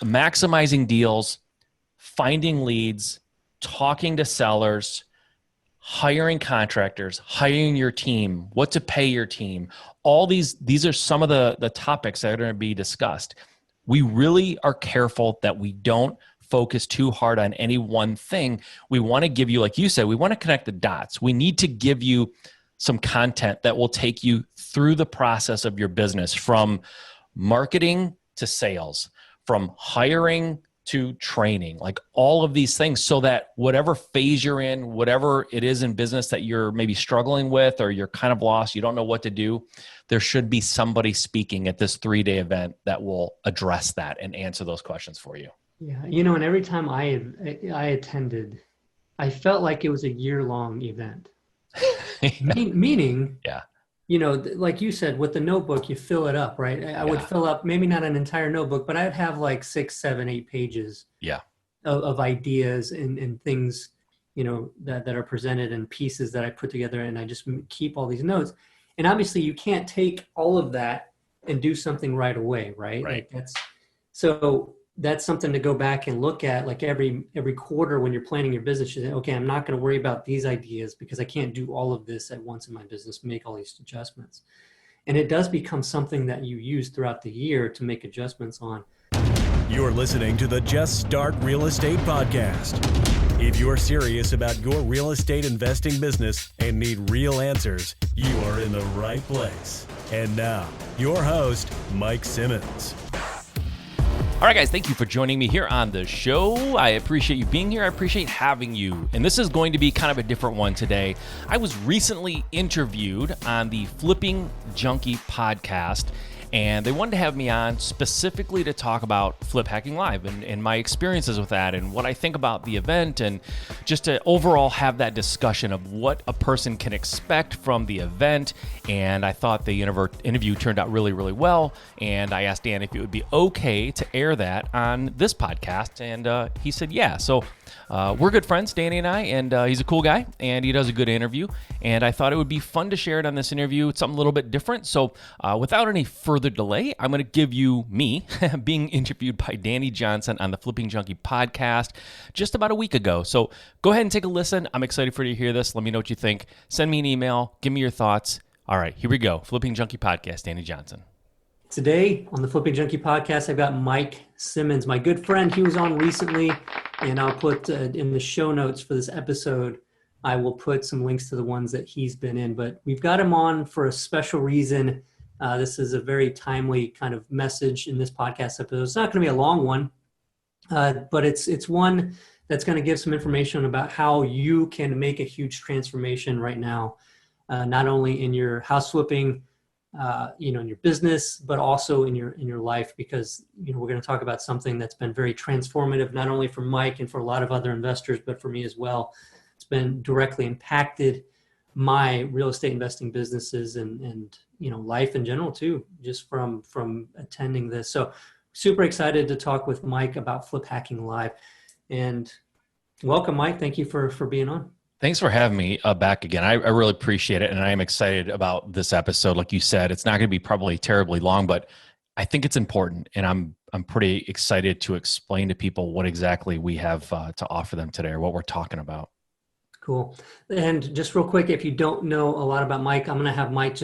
maximizing deals, finding leads, talking to sellers, hiring contractors, hiring your team, what to pay your team. All these are some of the topics that are going to be discussed. We really are careful that we don't focus too hard on any one thing. We want to give you, like you said, we want to connect the dots. We need to give you some content that will take you through the process of your business, from marketing to sales, from hiring to training, like all of these things, so that whatever phase you're in, whatever it is in business that you're maybe struggling with, or you're kind of lost, you don't know what to do, there should be somebody speaking at this 3-day event that will address that and answer those questions for you. Yeah. And every time I attended, I felt like it was a year-long event. Meaning, yeah. Like you said, with the notebook, you fill it up, right? I would fill up maybe not an entire notebook, but I'd have like 6, 7, 8 pages of ideas and things, that are presented, and pieces that I put together, and I just keep all these notes. And obviously you can't take all of that and do something right away, right? Right. Like that's something to go back and look at, like every quarter when you're planning your business. You say, okay, I'm not going to worry about these ideas because I can't do all of this at once in my business, make all these adjustments. And it does become something that you use throughout the year to make adjustments on. You're listening to the Just Start Real Estate Podcast. If you're serious about your real estate investing business and need real answers, you are in the right place. And now, your host, Mike Simmons. All right, guys, thank you for joining me here on the show. I appreciate you being here. I appreciate having you. And this is going to be kind of a different one today. I was recently interviewed on the Flipping Junkie Podcast, and they wanted to have me on specifically to talk about Flip Hacking Live and my experiences with that and what I think about the event, and just to overall have that discussion of what a person can expect from the event. And I thought the interview turned out really, really well. And I asked Dan if it would be okay to air that on this podcast. And he said, yeah. So we're good friends, Danny and I, and he's a cool guy and he does a good interview. And I thought it would be fun to share it on this interview. It's something a little bit different. So without any further delay, I'm going to give you me being interviewed by Danny Johnson on the Flipping Junkie Podcast just about a week ago. So go ahead and take a listen. I'm excited for you to hear this. Let me know what you think. Send me an email. Give me your thoughts. All right, here we go. Flipping Junkie Podcast, Danny Johnson. Today on the Flipping Junkie Podcast, I've got Mike Simmons, my good friend. He was on recently, and I'll put in the show notes for this episode, I will put some links to the ones that he's been in. But we've got him on for a special reason. This is a very timely kind of message in this podcast episode. It's not going to be a long one, but it's one that's going to give some information about how you can make a huge transformation right now, not only in your house flipping, in your business, but also in your life, because we're going to talk about something that's been very transformative, not only for Mike and for a lot of other investors, but for me as well. It's been directly impacted my real estate investing businesses and life in general too, just from attending this. So super excited to talk with Mike about Flip Hacking Live. And welcome, Mike. Thank you for being on. Thanks for having me back again. I really appreciate it. And I am excited about this episode. Like you said, it's not going to be probably terribly long, but I think it's important. And I'm pretty excited to explain to people what exactly we have to offer them today, or what we're talking about. Cool. And just real quick, if you don't know a lot about Mike, I'm going to have Mike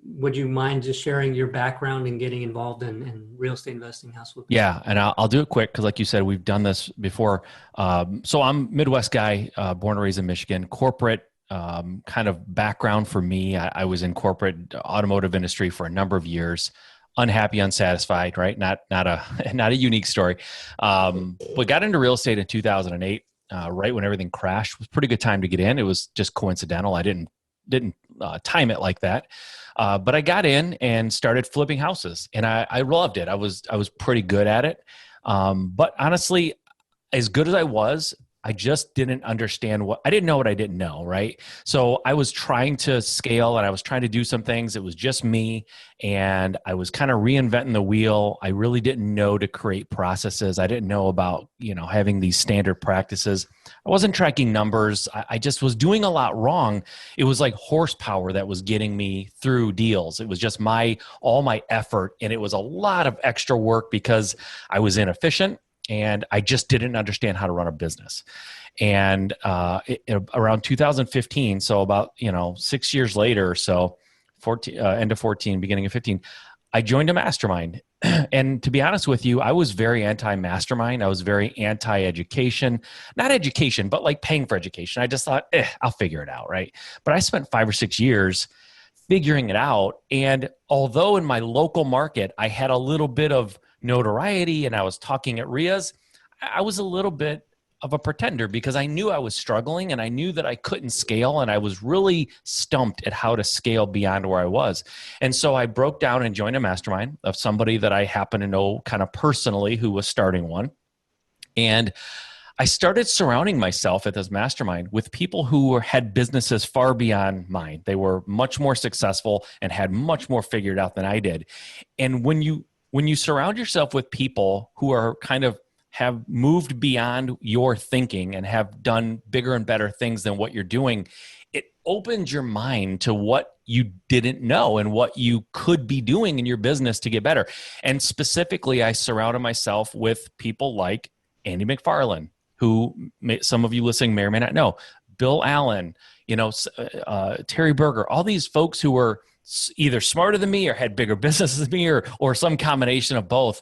would you mind just sharing your background and getting involved in real estate investing, house flipping? Yeah. And I'll do it quick, because like you said, we've done this before. So I'm Midwest guy, born and raised in Michigan, corporate kind of background for me. I was in corporate automotive industry for a number of years. Unhappy, unsatisfied, right? Not a unique story. But got into real estate in 2008. Right when everything crashed. It was a pretty good time to get in. It was just coincidental. I didn't time it like that. But I got in and started flipping houses, and I loved it. I was pretty good at it. But honestly, as good as I was, I just didn't understand I didn't know what I didn't know, right? So I was trying to scale and I was trying to do some things. It was just me and I was kind of reinventing the wheel. I really didn't know to create processes. I didn't know about, having these standard practices. I wasn't tracking numbers. I just was doing a lot wrong. It was like horsepower that was getting me through deals. It was just all my effort, and it was a lot of extra work because I was inefficient. And I just didn't understand how to run a business. And around 2015, so about 6 years later or so, end of 14, beginning of 15, I joined a mastermind. And to be honest with you, I was very anti-mastermind. I was very anti-education. Not education, but like paying for education. I just thought, I'll figure it out, right? But I spent 5 or 6 years figuring it out. And although in my local market, I had a little bit of notoriety and I was talking at RIAs, I was a little bit of a pretender because I knew I was struggling and I knew that I couldn't scale, and I was really stumped at how to scale beyond where I was. And so I broke down and joined a mastermind of somebody that I happen to know kind of personally who was starting one. And I started surrounding myself at this mastermind with people who had businesses far beyond mine. They were much more successful and had much more figured out than I did. And when you surround yourself with people who are kind of have moved beyond your thinking and have done bigger and better things than what you're doing, it opens your mind to what you didn't know and what you could be doing in your business to get better. And specifically, I surrounded myself with people like Andy McFarlane, who some of you listening may or may not know, Bill Allen, Terry Berger, all these folks who were either smarter than me or had bigger businesses than me or some combination of both.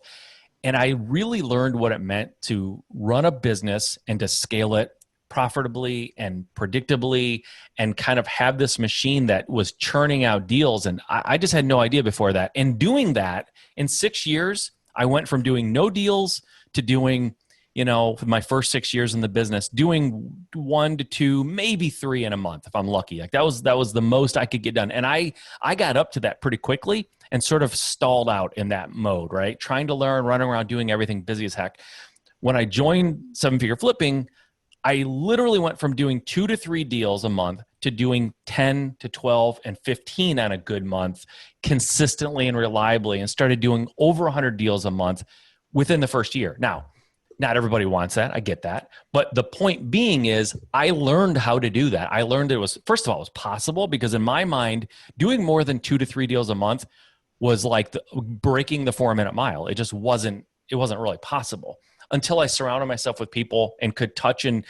And I really learned what it meant to run a business and to scale it profitably and predictably and kind of have this machine that was churning out deals. And I just had no idea before that. And doing that in 6 years, I went from doing no deals to doing, my first 6 years in the business, doing 1 to 2, maybe 3 in a month if I'm lucky. Like that was the most I could get done. And I got up to that pretty quickly and sort of stalled out in that mode, right? Trying to learn, running around, doing everything, busy as heck. When I joined 7-Figure Flipping, I literally went from doing 2 to 3 deals a month to doing 10 to 12 and 15 on a good month consistently and reliably, and started doing over 100 deals a month within the first year. Now, not everybody wants that. I get that. But the point being is I learned how to do that. I learned it was, first of all, it was possible, because in my mind, doing more than 2 to 3 deals a month was like breaking the 4-minute mile. It just wasn't really possible until I surrounded myself with people and could touch and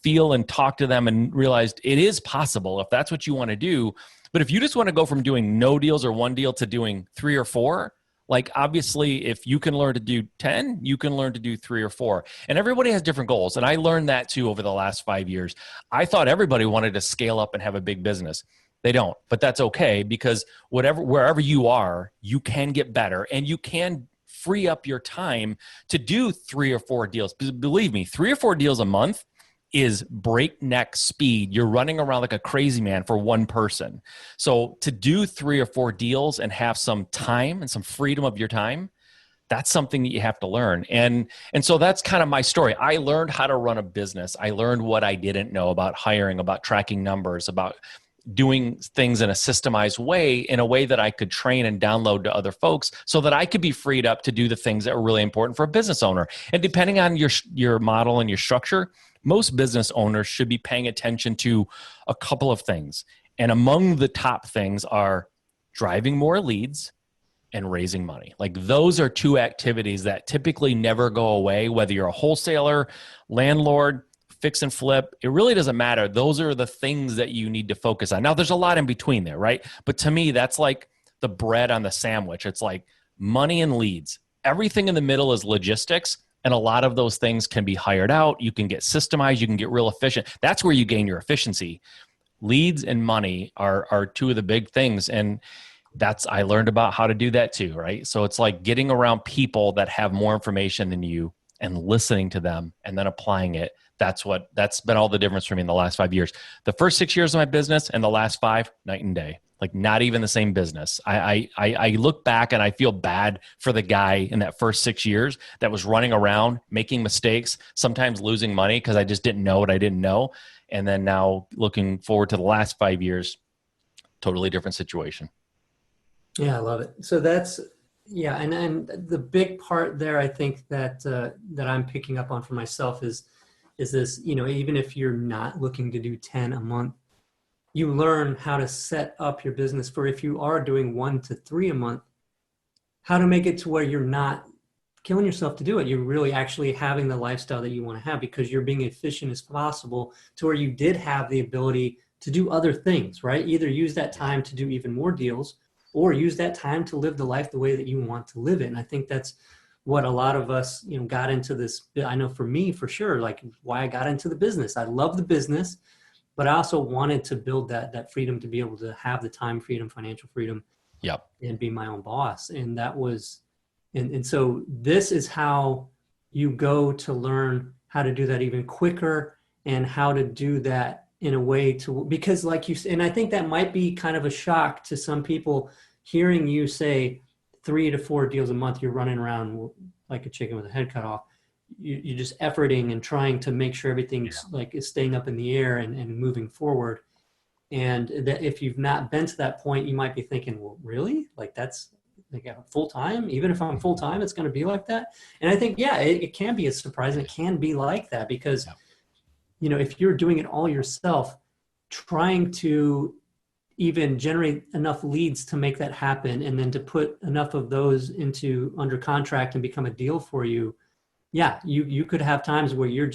feel and talk to them and realized it is possible if that's what you want to do. But if you just want to go from doing no deals or 1 deal to doing 3 or 4, like obviously if you can learn to do 10, you can learn to do 3 or 4. And everybody has different goals. And I learned that too over the last 5 years. I thought everybody wanted to scale up and have a big business. They don't, but that's okay, because wherever you are, you can get better and you can free up your time to do 3 or 4 deals. Believe me, 3 or 4 deals a month is breakneck speed. You're running around like a crazy man for one person. So to do 3 or 4 deals and have some time and some freedom of your time, that's something that you have to learn. And so that's kind of my story. I learned how to run a business. I learned what I didn't know about hiring, about tracking numbers, about doing things in a systemized way, in a way that I could train and download to other folks so that I could be freed up to do the things that are really important for a business owner. And depending on your model and your structure, most business owners should be paying attention to a couple of things. And among the top things are driving more leads and raising money. Like those are 2 activities that typically never go away, whether you're a wholesaler, landlord, fix and flip. It really doesn't matter. Those are the things that you need to focus on. Now, there's a lot in between there, right? But to me, that's like the bread on the sandwich. It's like money and leads. Everything in the middle is logistics. And a lot of those things can be hired out. You can get systemized. You can get real efficient. That's where you gain your efficiency. Leads and money are 2 of the big things. And I learned about how to do that too, right? So it's like getting around people that have more information than you and listening to them and then applying it. That's been all the difference for me in the last 5 years. The first 6 years of my business and the last 5, night and day. like not even the same business. I look back and I feel bad for the guy in that first 6 years that was running around, making mistakes, sometimes losing money because I just didn't know what I didn't know. And then now looking forward to the last 5 years, totally different situation. Yeah, I love it. So that's, yeah. And the big part there, I think that I'm picking up on for myself is this, even if you're not looking to do 10 a month, you learn how to set up your business for, if you are doing 1 to 3 a month, how to make it to where you're not killing yourself to do it. You're really actually having the lifestyle that you want to have because you're being efficient as possible to where you did have the ability to do other things, right? Either use that time to do even more deals or use that time to live the life the way that you want to live it. And I think that's what a lot of us, got into this. I know for me, for sure, like why I got into the business. I love the business, but I also wanted to build that freedom to be able to have the time freedom, financial freedom, Yep. and be my own boss. And that was, and so this is how you go to learn how to do that even quicker and how to do that in a way to, because like you, and I think that might be kind of a shock to some people hearing you say 3 to 4 deals a month, you're running around like a chicken with a head cut off. You're just efforting and trying to make sure everything's like is staying up in the air and moving forward. And that if you've not been to that point, you might be thinking, well, really? Like that's like full time? Even if I'm full time, it's going to be like that. And I think, yeah, it can be a surprise. And it can be like that because, if you're doing it all yourself, trying to even generate enough leads to make that happen and then to put enough of those under contract and become a deal for you. Yeah, you could have times where you're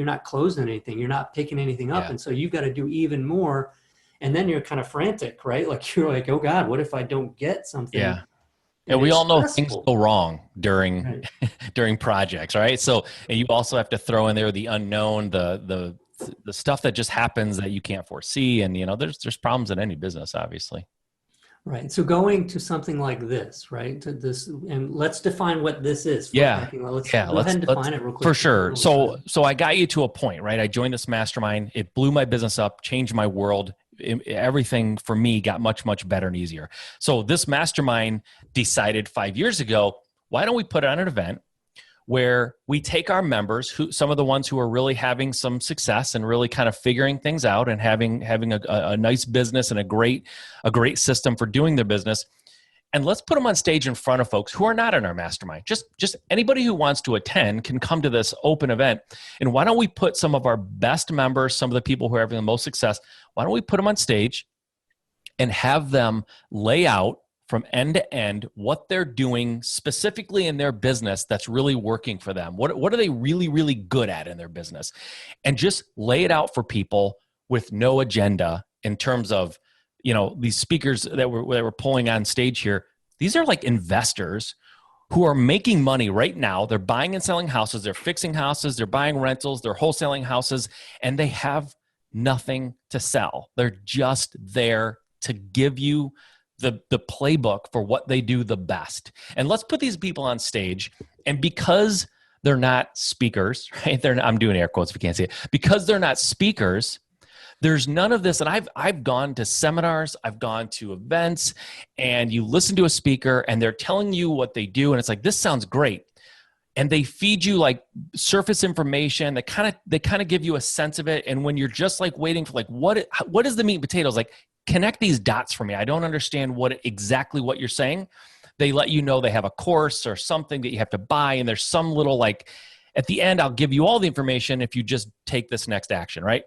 not closing anything. You're not picking anything up. Yeah. And so you've got to do even more. And then you're kind of frantic, right? Like you're like, oh God, what if I don't get something? Yeah. And we all know things go wrong during projects, right? So, and you also have to throw in there the unknown, the stuff that just happens that you can't foresee. And, there's problems in any business, obviously. Right. So going to something like this, right? To this, and let's define what this is. Let's go ahead and define it real quick. For sure. So I got you to a point, right? I joined this mastermind. It blew my business up, changed my world. Everything for me got much, much better and easier. So this mastermind decided 5 years ago, why don't we put on an event where we take our members, some of the ones who are really having some success and really kind of figuring things out and having a nice business and a great system for doing their business, and let's put them on stage in front of folks who are not in our mastermind. Just anybody who wants to attend can come to this open event. And why don't we put some of our best members, some of the people who are having the most success, why don't we put them on stage and have them lay out from end to end what they're doing specifically in their business that's really working for them. What are they really, really good at in their business? And just lay it out for people with no agenda in terms of, these speakers that we're pulling on stage here. These are like investors who are making money right now. They're buying and selling houses. They're fixing houses. They're buying rentals. They're wholesaling houses, and they have nothing to sell. They're just there to give you the playbook for what they do the best. And let's put these people on stage. And because they're not speakers, right? I'm doing air quotes if you can't see it. Because they're not speakers, there's none of this. And I've gone to seminars, I've gone to events, and you listen to a speaker and they're telling you what they do. And it's like, this sounds great. And they feed you like surface information. They kind of give you a sense of it. And when you're just like waiting for like, what is the meat and potatoes? Like, connect these dots for me. I don't understand exactly what you're saying. They let you know they have a course or something that you have to buy. And there's some little like, at the end, I'll give you all the information if you just take this next action, right?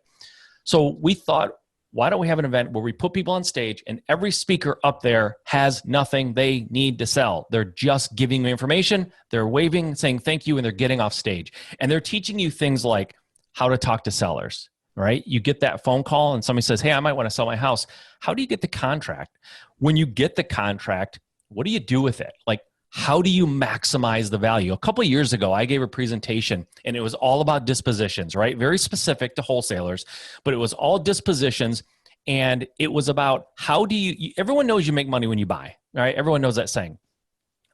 So we thought, why don't we have an event where we put people on stage and every speaker up there has nothing they need to sell. They're just giving you information. They're waving, saying thank you, and they're getting off stage. And they're teaching you things like how to talk to sellers, right? You get that phone call and somebody says, hey, I might want to sell my house. How do you get the contract? When you get the contract, what do you do with it? Like, how do you maximize the value? A couple of years ago, I gave a presentation and it was all about dispositions, right? Very specific to wholesalers, but it was all dispositions. And it was about everyone knows you make money when you buy, right? Everyone knows that saying.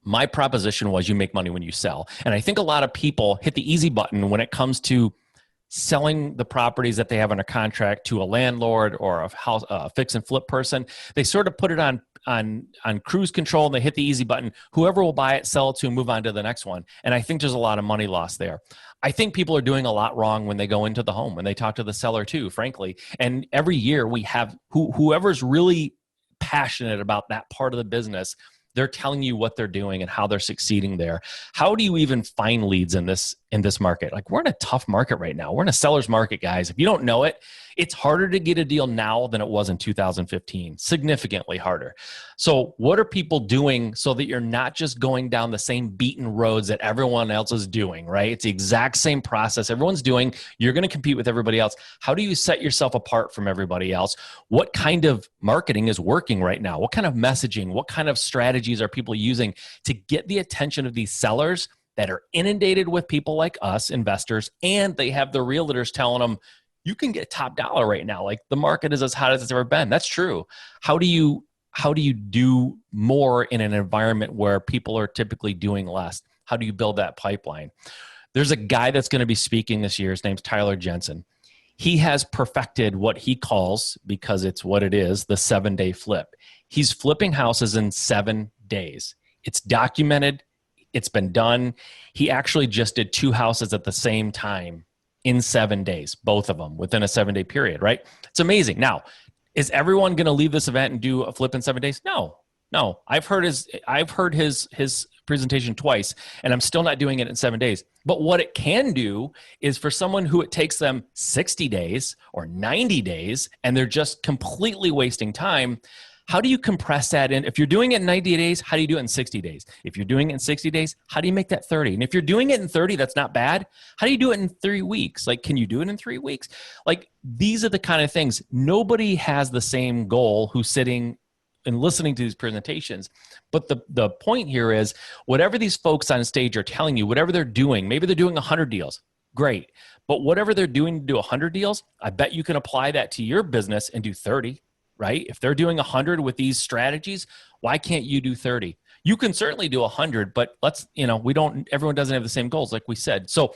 My proposition was you make money when you sell. And I think a lot of people hit the easy button when it comes to selling the properties that they have under contract to a landlord or a fix and flip person. They sort of put it on cruise control and they hit the easy button. Whoever will buy it, sell it to, move on to the next one. And I think there's a lot of money lost there. I think people are doing a lot wrong when they go into the home, when they talk to the seller too, frankly. And every year we have whoever's really passionate about that part of the business, they're telling you what they're doing and how they're succeeding there. How do you even find leads in this market? Like, we're in a tough market right now. We're in a seller's market, guys. If you don't know it, it's harder to get a deal now than it was in 2015, significantly harder. So what are people doing so that you're not just going down the same beaten roads that everyone else is doing, right? It's the exact same process everyone's doing. You're going to compete with everybody else. How do you set yourself apart from everybody else? What kind of marketing is working right now? What kind of messaging? What kind of strategies are people using to get the attention of these sellers that are inundated with people like us, investors, and they have the realtors telling them, you can get top dollar right now. Like, the market is as hot as it's ever been. That's true. How do you do more in an environment where people are typically doing less? How do you build that pipeline? There's a guy that's going to be speaking this year. His name's Tyler Jensen. He has perfected what he calls, because it's what it is, the 7-day flip. He's flipping houses in 7 days. It's documented. It's been done. He actually just did 2 houses at the same time in 7 days, both of them within a 7-day period, right? It's amazing. Now, is everyone going to leave this event and do a flip in 7 days? No. I've heard his presentation twice, and I'm still not doing it in 7 days. But what it can do is, for someone who it takes them 60 days or 90 days, and they're just completely wasting time, how do you compress that in? If you're doing it in 90 days, how do you do it in 60 days? If you're doing it in 60 days, how do you make that 30? And if you're doing it in 30, that's not bad. How do you do it in 3 weeks? Like, can you do it in 3 weeks? Like, these are the kind of things. Nobody has the same goal who's sitting and listening to these presentations. But the point here is, whatever these folks on stage are telling you, whatever they're doing, maybe they're doing 100 deals. Great. But whatever they're doing to do 100 deals, I bet you can apply that to your business and do 30. Right? If they're doing 100 with these strategies, why can't you do 30? You can certainly do 100, but everyone doesn't have the same goals, like we said. So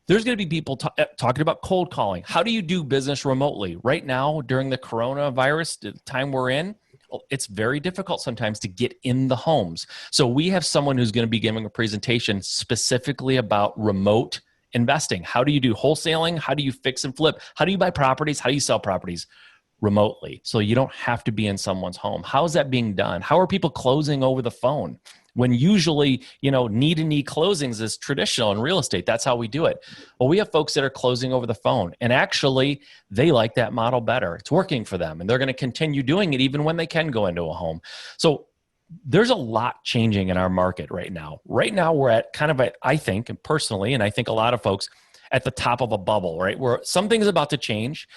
there's going to be people talking about cold calling. How do you do business remotely? Right now, during the coronavirus, the time we're in, it's very difficult sometimes to get in the homes. So we have someone who's going to be giving a presentation specifically about remote investing. How do you do wholesaling? How do you fix and flip? How do you buy properties? How do you sell properties remotely, so you don't have to be in someone's home? How is that being done? How are people closing over the phone, when usually, knee-to-knee closings is traditional in real estate? That's how we do it. Well, we have folks that are closing over the phone, and actually they like that model better. It's working for them, and they're going to continue doing it even when they can go into a home. So there's a lot changing in our market right now. Right now we're at I think, and personally, and I think a lot of folks, at the top of a bubble, right? Where something's about to change.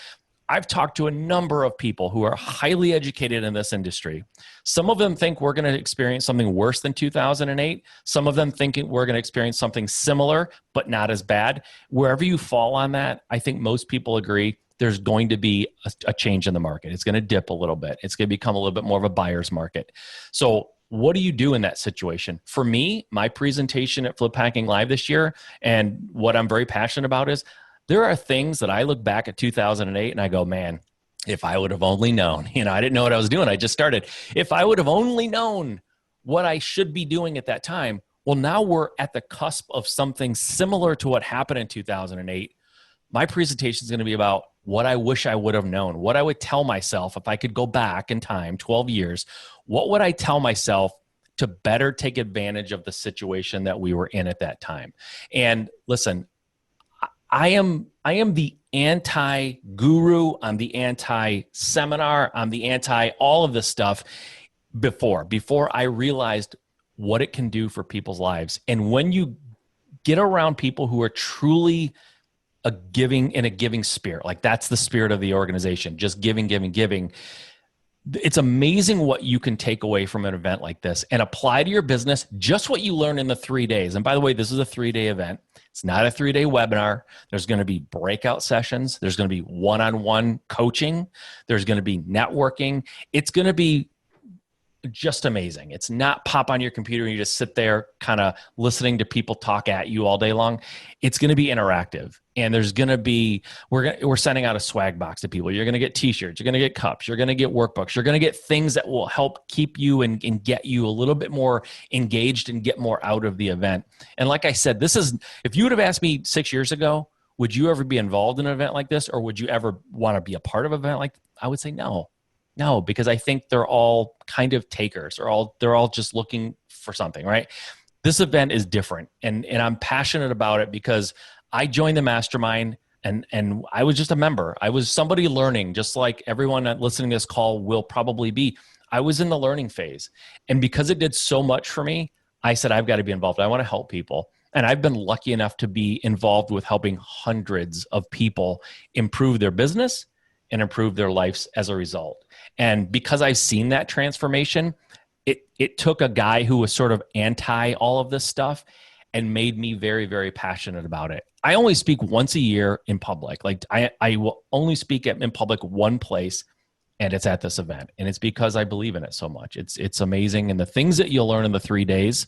I've talked to a number of people who are highly educated in this industry. Some of them think we're going to experience something worse than 2008. Some of them think we're going to experience something similar, but not as bad. Wherever you fall on that, I think most people agree there's going to be a change in the market. It's going to dip a little bit. It's going to become a little bit more of a buyer's market. So what do you do in that situation? For me, my presentation at Flip Hacking Live this year, and what I'm very passionate about, is there are things that I look back at 2008 and I go, man, if I would have only known, I didn't know what I was doing. I just started. If I would have only known what I should be doing at that time. Well, now we're at the cusp of something similar to what happened in 2008. My presentation is going to be about what I wish I would have known, what I would tell myself if I could go back in time, 12 years. What would I tell myself to better take advantage of the situation that we were in at that time? And listen, I am the anti-guru. I'm the anti-seminar. I'm the anti-all of this stuff before I realized what it can do for people's lives. And when you get around people who are truly a giving spirit, like that's the spirit of the organization, just giving, it's amazing what you can take away from an event like this and apply to your business, just what you learn in the 3 days. And by the way, this is a 3-day event. It's not a 3-day webinar. There's going to be breakout sessions. There's going to be one-on-one coaching. There's going to be networking. It's going to be just amazing. It's not pop on your computer and you just sit there kind of listening to people talk at you all day long. It's going to be interactive, and there's going to be, we're sending out a swag box to people. You're going to get t-shirts, you're going to get cups, you're going to get workbooks, you're going to get things that will help keep you and get you a little bit more engaged and get more out of the event. And like I said, this is, if you would have asked me 6 years ago, would you ever be involved in an event like this? Or would you ever want to be a part of an event like this? I would say no. No, because I think they're all kind of takers, or they're all just looking for something, right? This event is different, and I'm passionate about it because I joined the mastermind and I was just a member. I was somebody learning, just like everyone listening to this call will probably be. I was in the learning phase, and because it did so much for me, I said, I've got to be involved. I want to help people. And I've been lucky enough to be involved with helping hundreds of people improve their business and improve their lives as a result. And because I've seen that transformation, it took a guy who was sort of anti all of this stuff and made me very, very passionate about it. I only speak once a year in public. Like I will only speak in public one place, and it's at this event. And it's because I believe in it so much. It's amazing. And the things that you'll learn in the 3 days,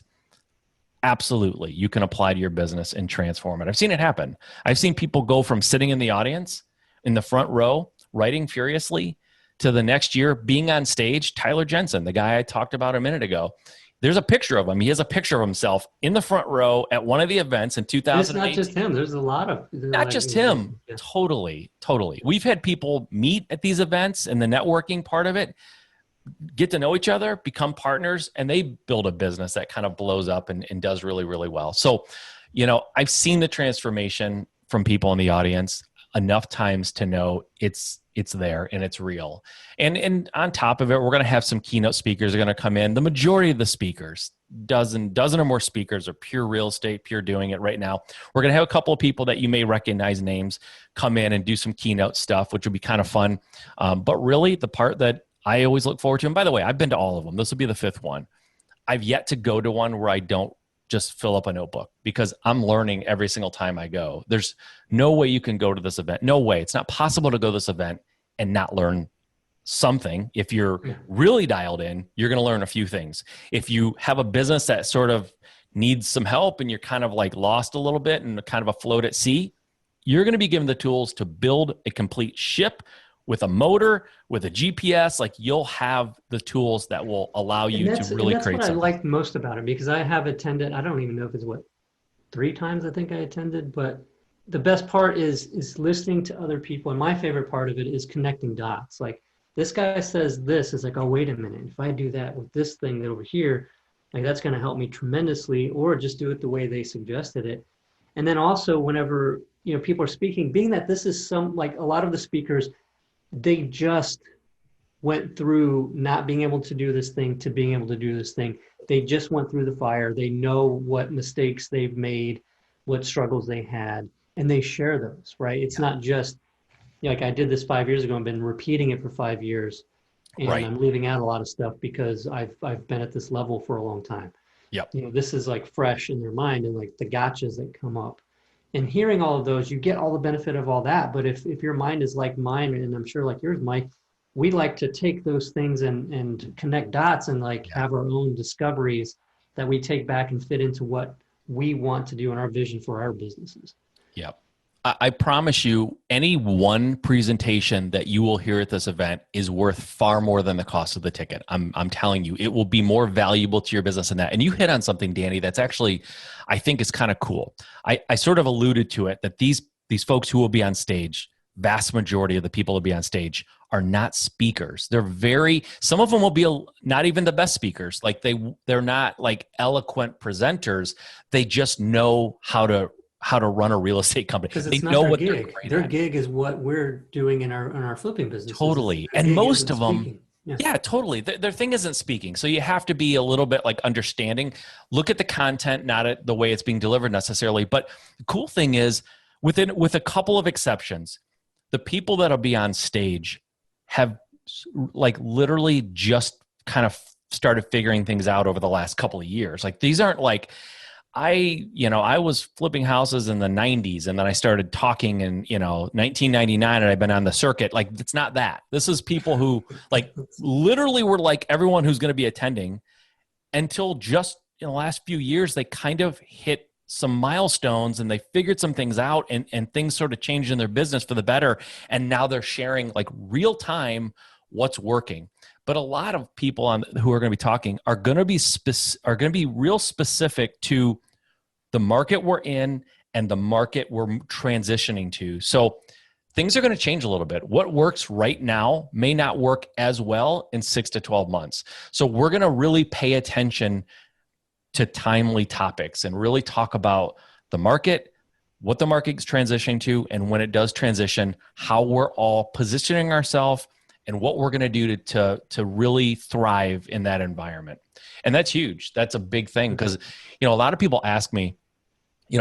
absolutely, you can apply to your business and transform it. I've seen it happen. I've seen people go from sitting in the audience in the front row, writing furiously, to the next year being on stage. Tyler Jensen, the guy I talked about a minute ago, there's a picture of him. He has a picture of himself in the front row at one of the events in 2008. It's not just him. There's a lot of... Not just him. Yeah. Totally. We've had people meet at these events, and the networking part of it, get to know each other, become partners, and they build a business that kind of blows up and does really, really well. So, I've seen the transformation from people in the audience enough times to know it's there and it's real. And on top of it, we're going to have some keynote speakers are going to come in. The majority of the speakers, dozen or more speakers, are pure real estate, pure doing it right now. We're going to have a couple of people that you may recognize names come in and do some keynote stuff, which will be kind of fun. But really the part that I always look forward to, and by the way, I've been to all of them. This will be the 5th one. I've yet to go to one where I don't just fill up a notebook, because I'm learning every single time I go. There's no way you can go to this event. No way. It's not possible to go to this event and not learn something. If you're really dialed in, you're going to learn a few things. If you have a business that sort of needs some help and you're kind of like lost a little bit and kind of afloat at sea, you're going to be given the tools to build a complete ship with a motor, with a GPS. Like, you'll have the tools that will allow you to really create something. That's what I liked most about it, because I have attended, I don't even know if it's 3 times I think I attended, but the best part is listening to other people. And my favorite part of it is connecting dots. Like, this guy says this, is like, oh, wait a minute. If I do that with this thing over here, like, that's going to help me tremendously, or just do it the way they suggested it. And then also whenever, people are speaking, being that this is like a lot of the speakers, they just went through not being able to do this thing to being able to do this thing. They just went through the fire. They know what mistakes they've made, what struggles they had, and they share those, right? It's not just, like, I did this 5 years ago and been repeating it for 5 years, and I'm leaving out a lot of stuff because I've been at this level for a long time. Yep. This is like fresh in their mind, and like the gotchas that come up. And hearing all of those, you get all the benefit of all that. But if your mind is like mine, and I'm sure like yours, Mike, we like to take those things and connect dots and like have our own discoveries that we take back and fit into what we want to do in our vision for our businesses. Yep. I promise you, any one presentation that you will hear at this event is worth far more than the cost of the ticket. I'm telling you, it will be more valuable to your business than that. And you hit on something, Danny, that's actually, I think is kind of cool. I sort of alluded to it, that these folks who will be on stage, vast majority of the people who will be on stage, are not speakers. Some of them will be not even the best speakers. Like they're not like eloquent presenters. They just know how to run a real estate company. Because they it's not know their what gig. Their gig is what we're doing in our flipping business. Totally. And most of them, totally. Their thing isn't speaking. So you have to be a little bit like understanding. Look at the content, not at the way it's being delivered necessarily. But the cool thing is, with a couple of exceptions, the people that'll be on stage have like literally just kind of started figuring things out over the last couple of years. Like, these aren't like, I was flipping houses in the 90s, and then I started talking in, 1999, and I've been on the circuit. Like, it's not that. This is people who like literally were like everyone who's going to be attending until just in the last few years, they kind of hit some milestones and they figured some things out, and things sort of changed in their business for the better. And now they're sharing like real time what's working. But a lot of people who are going to be talking are going to be real specific to the market we're in and the market we're transitioning to. So things are going to change a little bit. What works right now may not work as well in 6 to 12 months. So we're going to really pay attention to timely topics and really talk about the market, what the market's transitioning to, and when it does transition, how we're all positioning ourselves and what we're going to do to really thrive in that environment. And that's huge. That's a big thing because, a lot of people ask me,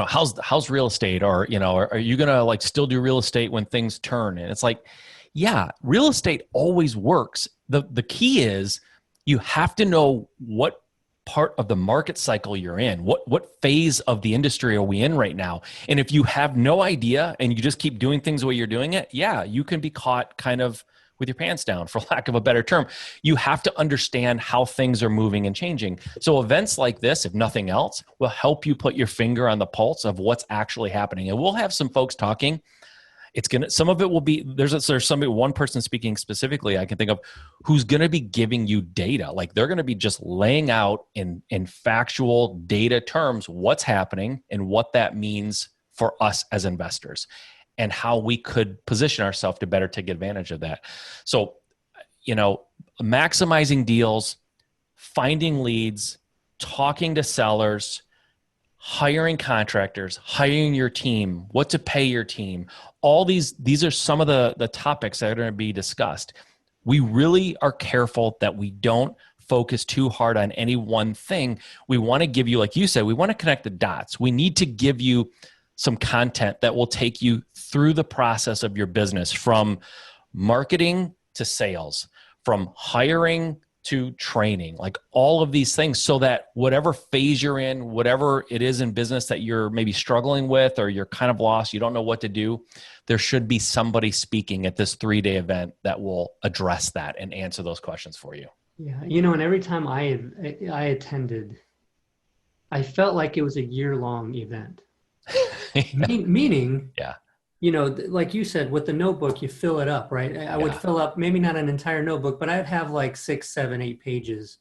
how's real estate, or, are you going to like still do real estate when things turn? And it's like, yeah, real estate always works. The key is you have to know what part of the market cycle you're in. What phase of the industry are we in right now? And if you have no idea and you just keep doing things the way you're doing it, yeah, you can be caught kind of with your pants down, for lack of a better term. You have to understand how things are moving and changing. So events like this, if nothing else, will help you put your finger on the pulse of what's actually happening. And we'll have some folks talking. Some of it will be, there's one person speaking specifically I can think of who's going to be giving you data. Like they're going to be just laying out in factual data terms what's happening and what that means for us as investors, and how we could position ourselves to better take advantage of that. So, maximizing deals, finding leads, talking to sellers, hiring contractors, hiring your team, what to pay your team. All these are some of the topics that are going to be discussed. We really are careful that we don't focus too hard on any one thing. We want to give you, like you said, we want to connect the dots. We need to give you some content that will take you through the process of your business, from marketing to sales, from hiring to training, like all of these things, so that whatever phase you're in, whatever it is in business that you're maybe struggling with, or you're kind of lost, you don't know what to do, there should be somebody speaking at this 3-day event that will address that and answer those questions for you. Yeah. And every time I attended, I felt like it was a year-long event. Meaning, yeah, like you said, with the notebook, you fill it up, right? I would fill up maybe not an entire notebook, but I'd have like 6, 7, 8 pages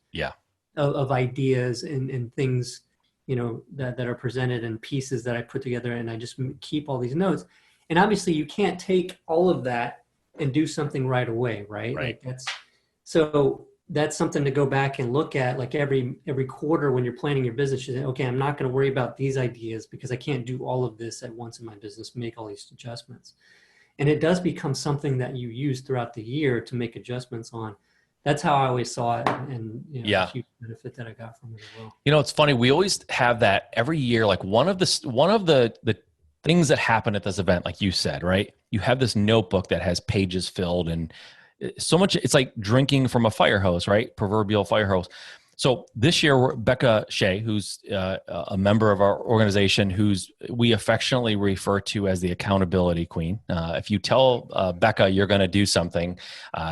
of ideas and things, that are presented, and pieces that I put together, and I just keep all these notes. And obviously you can't take all of that and do something right away, right? Right. Like that's something to go back and look at, like every quarter when you're planning your business. You say, okay, I'm not going to worry about these ideas because I can't do all of this at once in my business, make all these adjustments. And it does become something that you use throughout the year to make adjustments on. That's how I always saw it, and the huge benefit that I got from it as well. It's funny. We always have that every year. Like one of the things that happen at this event, like you said, right? You have this notebook that has pages filled, and so much, it's like drinking from a fire hose, right? Proverbial fire hose. So this year, Becca Shea, who's a member of our organization, we affectionately refer to as the accountability queen. If you tell Becca you're going to do something,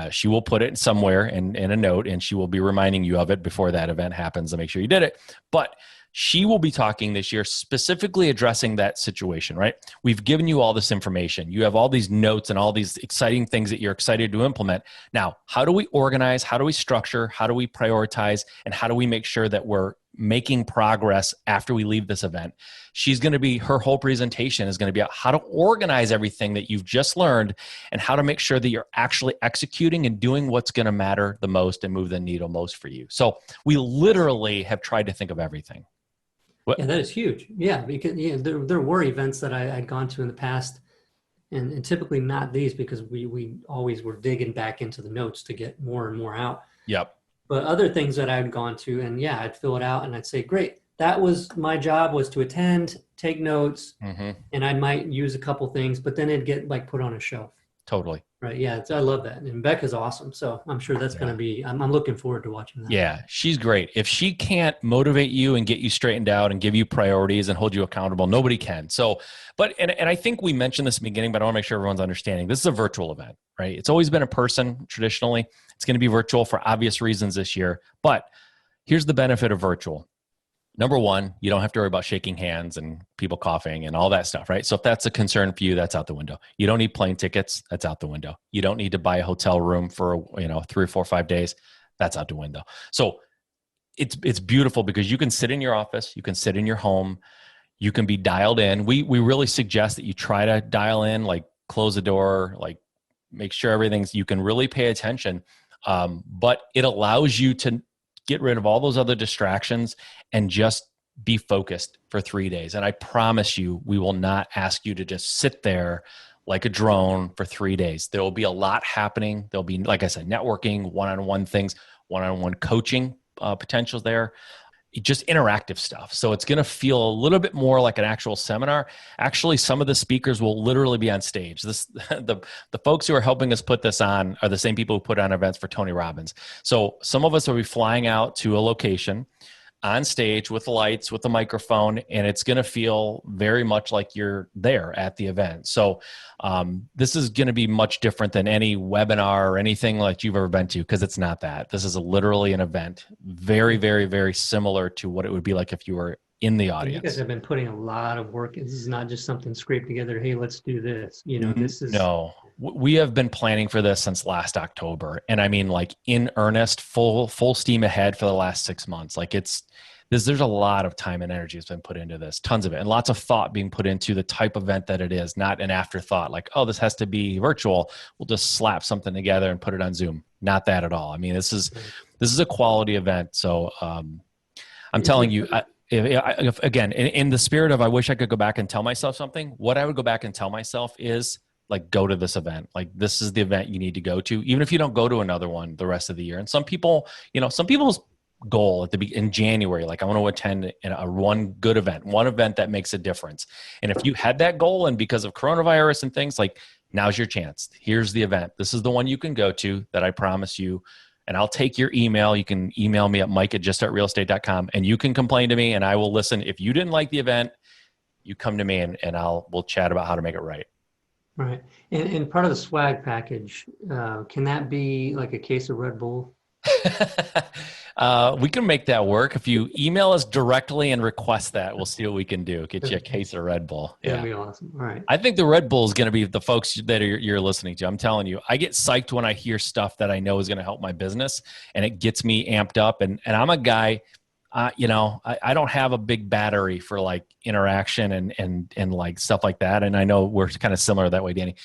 she will put it somewhere in a note, and she will be reminding you of it before that event happens to make sure you did it. But she will be talking this year specifically addressing that situation, right? We've given you all this information. You have all these notes and all these exciting things that you're excited to implement. Now, how do we organize? How do we structure? How do we prioritize? And how do we make sure that we're making progress after we leave this event? Her whole presentation is going to be about how to organize everything that you've just learned and how to make sure that you're actually executing and doing what's going to matter the most and move the needle most for you. So we literally have tried to think of everything. Yeah, that is huge. Yeah, because there were events that I'd gone to in the past, and typically not these, because we always were digging back into the notes to get more and more out. Yep. But other things that I'd gone to, and I'd fill it out and I'd say, great, that was my job, was to attend, take notes, and I might use a couple things, but then it'd get like put on a shelf. Totally. Right. Yeah. I love that. And Becca's awesome. So I'm sure that's going to be, I'm looking forward to watching that. Yeah, she's great. If she can't motivate you and get you straightened out and give you priorities and hold you accountable, nobody can. So, and I think we mentioned this in the beginning, but I want to make sure everyone's understanding. This is a virtual event, right? It's always been in person traditionally. It's going to be virtual for obvious reasons this year. But here's the benefit of virtual. Number one, you don't have to worry about shaking hands and people coughing and all that stuff, right? So if that's a concern for you, that's out the window. You don't need plane tickets. That's out the window. You don't need to buy a hotel room for 3 or 4 or 5 days. That's out the window. So it's beautiful because you can sit in your office, you can sit in your home, you can be dialed in. We really suggest that you try to dial in, like close the door, like make sure you can really pay attention. But it allows you to get rid of all those other distractions and just be focused for 3 days. And I promise you, we will not ask you to just sit there like a drone for 3 days. There will be a lot happening. There'll be, like I said, networking, one-on-one things, one-on-one coaching potentials there, just interactive stuff. So it's going to feel a little bit more like an actual seminar. Actually, some of the speakers will literally be on stage. The folks who are helping us put this on are the same people who put on events for Tony Robbins. So some of us will be flying out to a location on stage with the lights, with the microphone, and it's going to feel very much like you're there at the event. So this is going to be much different than any webinar or anything like you've ever been to, because it's not that. This is literally an event, very, very, very similar to what it would be like if you were in the audience. You guys have been putting a lot of work. This is not just something scraped together. Hey, let's do this. This is no. We have been planning for this since last October, and I mean, like in earnest, full steam ahead for the last 6 months. Like there's a lot of time and energy that's been put into this, tons of it, and lots of thought being put into the type of event that it is. Not an afterthought, like, oh, this has to be virtual. We'll just slap something together and put it on Zoom. Not that at all. I mean, this is a quality event. So I'm telling you. If again, in the spirit of, I wish I could go back and tell myself something, what I would go back and tell myself is, like, go to this event. Like, this is the event you need to go to, even if you don't go to another one the rest of the year. And some people's goal in January, like, I want to attend one good event, one event that makes a difference. And if you had that goal, and because of coronavirus and things, like, now's your chance. Here's the event. This is the one you can go to that I promise you. And I'll take your email. You can email me at mike@juststartrealestate.com, and you can complain to me, and I will listen. If you didn't like the event, you come to me, and we'll chat about how to make it right. Right. And part of the swag package, can that be like a case of Red Bull? We can make that work. If you email us directly and request that, we'll see what we can do. Get you a case of Red Bull. Yeah. That'd be awesome. All right. I think the Red Bull is going to be the folks that you're listening to. I'm telling you, I get psyched when I hear stuff that I know is going to help my business, and it gets me amped up. And I'm a guy, I don't have a big battery for, like, interaction and like stuff like that. And I know we're kind of similar that way, Danny.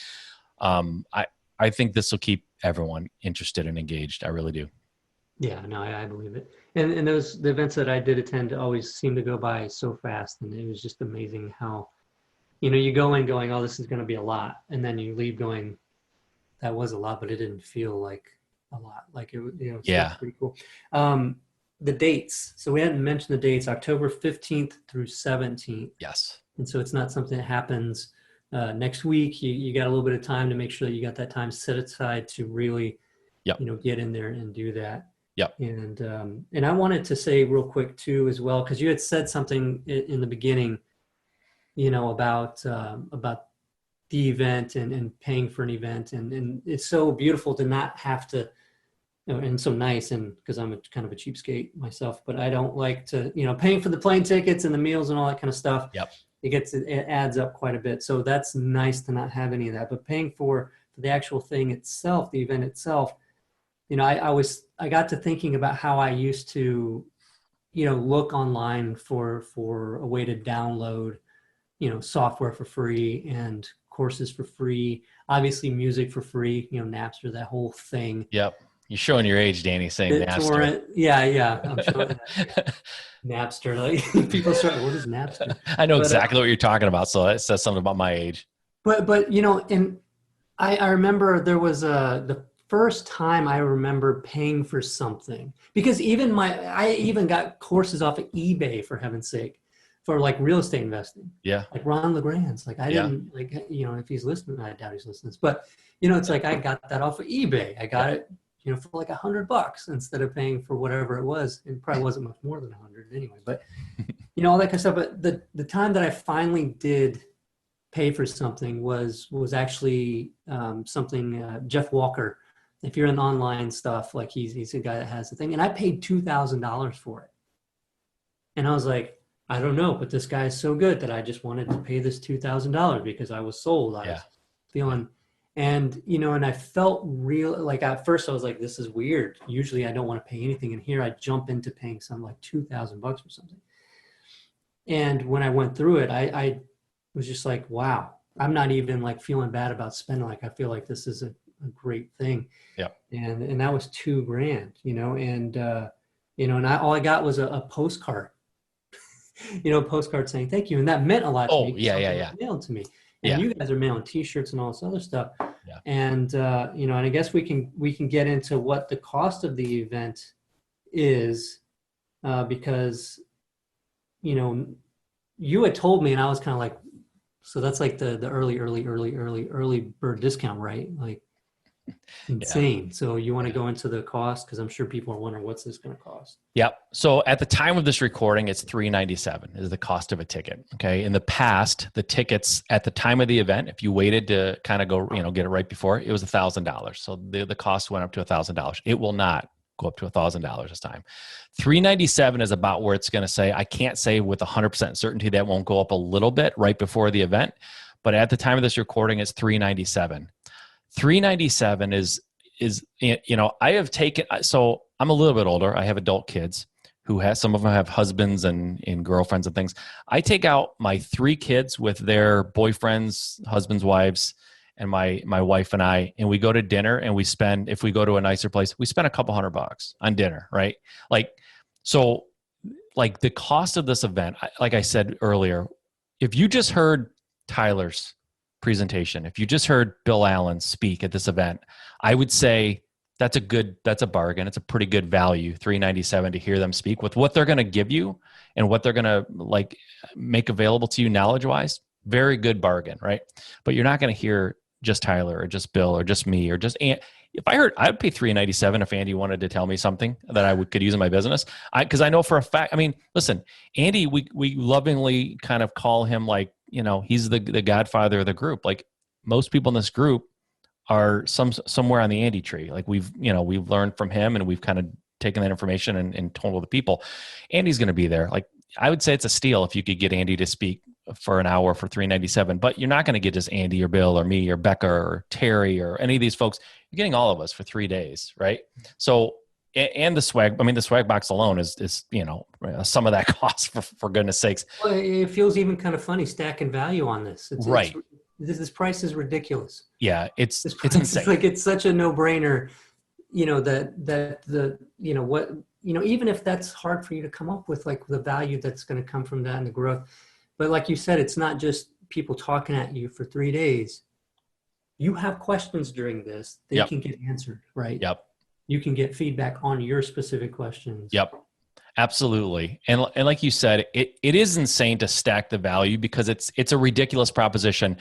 I think this will keep everyone interested and engaged. I really do. Yeah, no, I believe it. And the events that I did attend always seem to go by so fast. And it was just amazing how, you go in going, oh, this is going to be a lot. And then you leave going, that was a lot, but it didn't feel like a lot. Like it, yeah. It's pretty cool. The dates. So we hadn't mentioned the dates, October 15th through 17th. Yes. And so it's not something that happens next week. You got a little bit of time to make sure that you got that time set aside to really, get in there and do that. Yep. And I wanted to say real quick too, as well, because you had said something in the beginning, about the event and paying for an event, and it's so beautiful to not have to, and so nice, and because I'm kind of a cheapskate myself, but I don't like to, paying for the plane tickets and the meals and all that kind of stuff. Yep. It adds up quite a bit. So that's nice to not have any of that, but paying for the actual thing itself, the event itself. I got to thinking about how I used to, look online for a way to download, software for free and courses for free, obviously music for free, Napster, that whole thing. Yep. You're showing your age, Danny, saying Napster. Yeah. I'm showing that. Napster. Like, people start, what is Napster? I know exactly what you're talking about. So that says something about my age. But and I remember there was the first time I remember paying for something, because I even got courses off of eBay, for heaven's sake, for like real estate investing. Yeah. Like Ron LeGrand's. Like I didn't, like, if he's listening, I doubt he's listening. But, It's like I got that off of eBay. I got it, for like $100 instead of paying for whatever it was. It probably wasn't much more than 100 anyway, but all that kind of stuff. But the time that I finally did pay for something was actually something Jeff Walker. If you're in online stuff, like he's a guy that has the thing, and I paid $2,000 for it. And I was like, I don't know, but this guy is so good that I just wanted to pay this $2,000 because I was sold. I was feeling, and and I felt real. Like at first, I was like, this is weird. Usually, I don't want to pay anything, and here I jump into paying something like $2,000 for something. And when I went through it, I was just like, wow, I'm not even like feeling bad about spending. Like I feel like this is a great thing. Yeah. And that was $2,000, and all I got was a postcard. Postcard saying thank you, and that meant a lot to me. Yeah. Mailed to me, and you guys are mailing T-shirts and all this other stuff. Yeah. And and I guess we can get into what the cost of the event is, because you had told me, and I was kind of like, so that's like the early bird discount, right? Like insane. Yeah. So you want to go into the cost, because I'm sure people are wondering, what's this going to cost? Yep. So at the time of this recording, it's $397 is the cost of a ticket. Okay. In the past, the tickets at the time of the event, if you waited to kind of go, get it right before, it was $1,000. So the cost went up to $1,000. It will not go up to $1,000 this time. $397 is about where it's going to say. I can't say with 100% certainty that won't go up a little bit right before the event, but at the time of this recording, it's $397. $397 is I have taken, so I'm a little bit older. I have adult kids some of them have husbands and girlfriends and things. I take out my 3 kids with their boyfriends, husbands, wives, and my wife and I, and we go to dinner, and we spend, if we go to a nicer place, we spend a couple $100 on dinner, right? So the cost of this event, like I said earlier, if you just heard Tyler's presentation, if you just heard Bill Allen speak at this event, I would say that's a bargain. It's a pretty good value, $397, to hear them speak with what they're going to give you and what they're going to make available to you knowledge-wise. Very good bargain, right? But you're not going to hear just Tyler or just Bill or just me or just if I'd pay $397 if Andy wanted to tell me something that I could use in my business. Because I know for a fact, listen, Andy, we lovingly kind of call him he's the godfather of the group. Like most people in this group are somewhere on the Andy tree. Like we've learned from him, and we've kind of taken that information and told the people. Andy's going to be there. Like I would say it's a steal if you could get Andy to speak for an hour for $397, but you're not going to get just Andy or Bill or me or Becca or Terry or any of these folks. You're getting all of us for 3 days, right? So, and the swag, the swag box alone is some of that cost, for goodness sakes. Well, it feels even kind of funny stacking value on this. Right. This price is ridiculous. Yeah, it's insane. It's such a no-brainer, even if that's hard for you to come up with, the value that's going to come from that and the growth. But like you said, it's not just people talking at you for 3 days. You have questions during this. They can get answered, right? Yep. You can get feedback on your specific questions. Yep. Absolutely. And like you said, it is insane to stack the value, because it's a ridiculous proposition.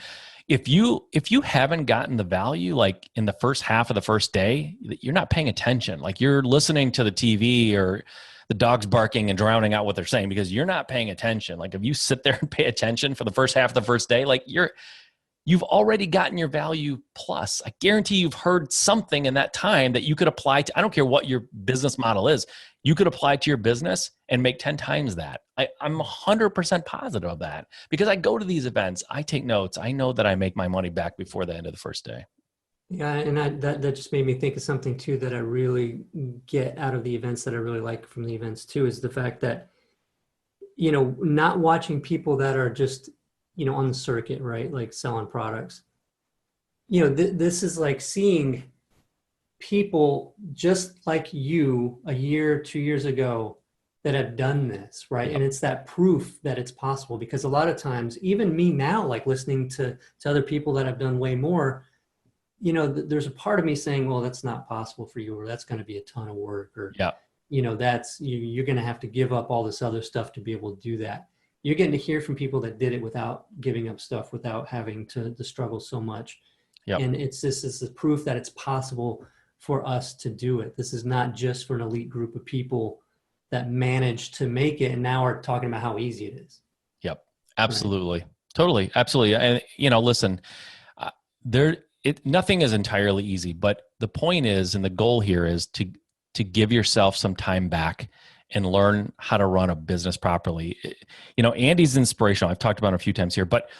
If you haven't gotten the value, like in the first half of the first day, you're not paying attention. Like you're listening to the TV or the dog's barking and drowning out what they're saying, because you're not paying attention. Like if you sit there and pay attention for the first half of the first day, like you've already gotten your value plus. I guarantee you've heard something in that time that you could apply to. I don't care what your business model is. You could apply to your business and make 10 times that. I'm 100% positive of that, because I go to these events, I take notes. I know that I make my money back before the end of the first day. Yeah, and that just made me think of something too that I really get out of the events, that I really like from the events too, is the fact that, not watching people that are just, on the circuit, right? Like selling products. This is like seeing people just like you a year, 2 years ago that have done this, right? And it's that proof that it's possible, because a lot of times, even me now, like listening to other people that have done way more, there's a part of me saying, well, that's not possible for you, or that's going to be a ton of work, or, that's, you're going to have to give up all this other stuff to be able to do that. You're getting to hear from people that did it without giving up stuff, without having to struggle so much. Yep. And this is the proof that it's possible for us to do it. This is not just for an elite group of people that managed to make it and now are talking about how easy it is. Yep. Absolutely. Right. Totally. Absolutely. And listen, nothing is entirely easy, but the point is, and the goal here is to give yourself some time back and learn how to run a business properly. Andy's inspirational. I've talked about him a few times here, but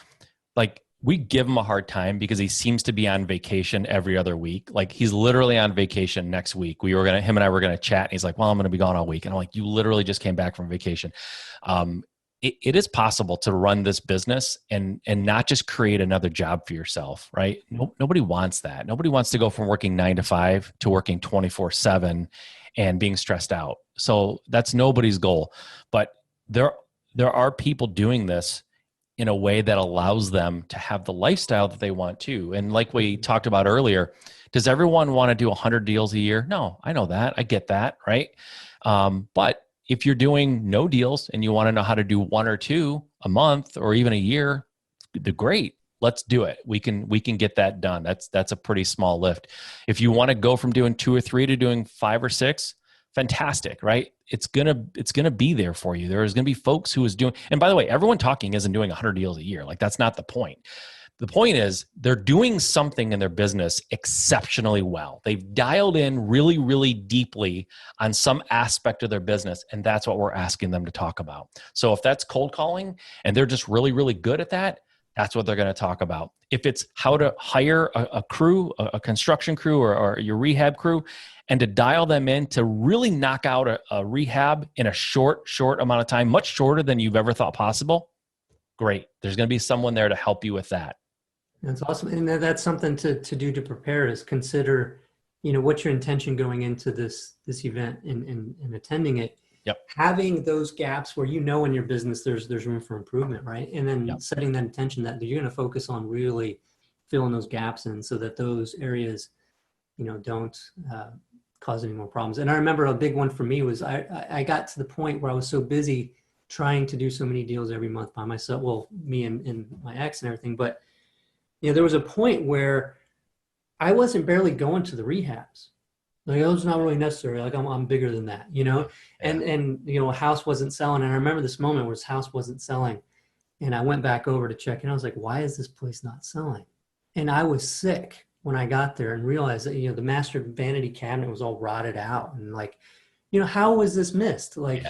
like, we give him a hard time because he seems to be on vacation every other week. Like, he's literally on vacation next week. Him and I were going to chat, and he's like, well, I'm going to be gone all week. And I'm like, you literally just came back from vacation. It is possible to run this business and not just create another job for yourself, right? Nobody wants that. Nobody wants to go from working 9 to 5 to working 24/7 and being stressed out. So that's nobody's goal. But there are people doing this in a way that allows them to have the lifestyle that they want to. And like we talked about earlier, does everyone want to do 100 deals a year? No, I know that. I get that, right? But if you're doing no deals and you want to know how to do 1 or 2 a month or even a year, great. Let's do it. We can get that done. That's a pretty small lift. If you want to go from doing 2 or 3 to doing 5 or 6, fantastic, right? It's gonna be there for you. There's gonna be folks who is doing, and by the way, everyone talking isn't doing 100 deals a year. Like, that's not the point. The point is they're doing something in their business exceptionally well. They've dialed in really, really deeply on some aspect of their business, and that's what we're asking them to talk about. So if that's cold calling and they're just really, really good at that, that's what they're going to talk about. If it's how to hire a crew, a construction crew or your rehab crew, and to dial them in to really knock out a rehab in a short amount of time, much shorter than you've ever thought possible, great. There's going to be someone there to help you with that. That's awesome. And that's something to do to prepare, is consider, what's your intention going into this event and attending it. Yep. Having those gaps where in your business there's room for improvement, right? And then Yep. setting that intention that you're going to focus on really filling those gaps in, so that those areas, don't cause any more problems. And I remember a big one for me was I got to the point where I was so busy trying to do so many deals every month by myself. Well, me and my ex and everything, but there was a point where I wasn't barely going to the rehabs. Like, oh, it's not really necessary. Like, I'm bigger than that, Yeah. and a house wasn't selling. And I remember this moment where his house wasn't selling, and I went back over to check, and I was like, why is this place not selling? And I was sick when I got there and realized that, the master vanity cabinet was all rotted out. And like, how was this missed? Like,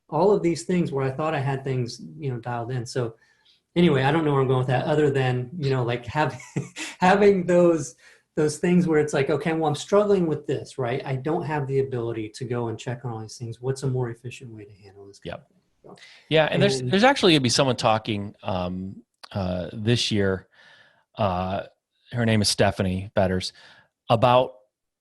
all of these things where I thought I had things, dialed in. So anyway, I don't know where I'm going with that, other than, like having those things where it's like, okay, well, I'm struggling with this, right? I don't have the ability to go and check on all these things. What's a more efficient way to handle this? Yep. Yeah. And there's actually gonna be someone talking this year. Her name is Stephanie Betters, about,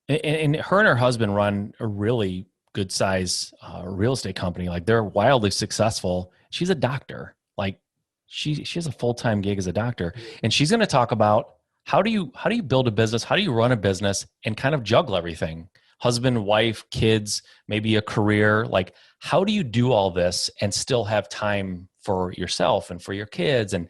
and her and her husband run a really good size real estate company. Like, they're wildly successful. She's a doctor. Like, she has a full-time gig as a doctor, and she's going to talk about how do you build a business? How do you run a business and kind of juggle everything? Husband, wife, kids, maybe a career. Like, how do you do all this and still have time for yourself and for your kids? And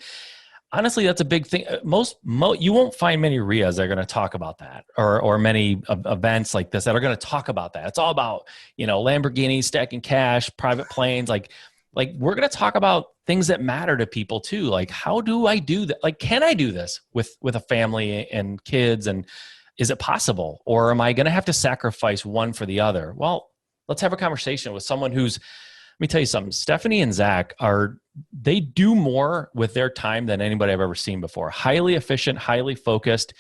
honestly, that's a big thing. You won't find many RIAs that are going to talk about that, or many events like this that are going to talk about that. It's all about, Lamborghinis, stacking cash, private planes. Like we're going to talk about things that matter to people too. Like, how do I do that? Like, can I do this with a family and kids? And is it possible? Or am I going to have to sacrifice one for the other? Well, let's have a conversation with someone who's, let me tell you something. Stephanie and Zach they do more with their time than anybody I've ever seen before. Highly efficient, highly focused.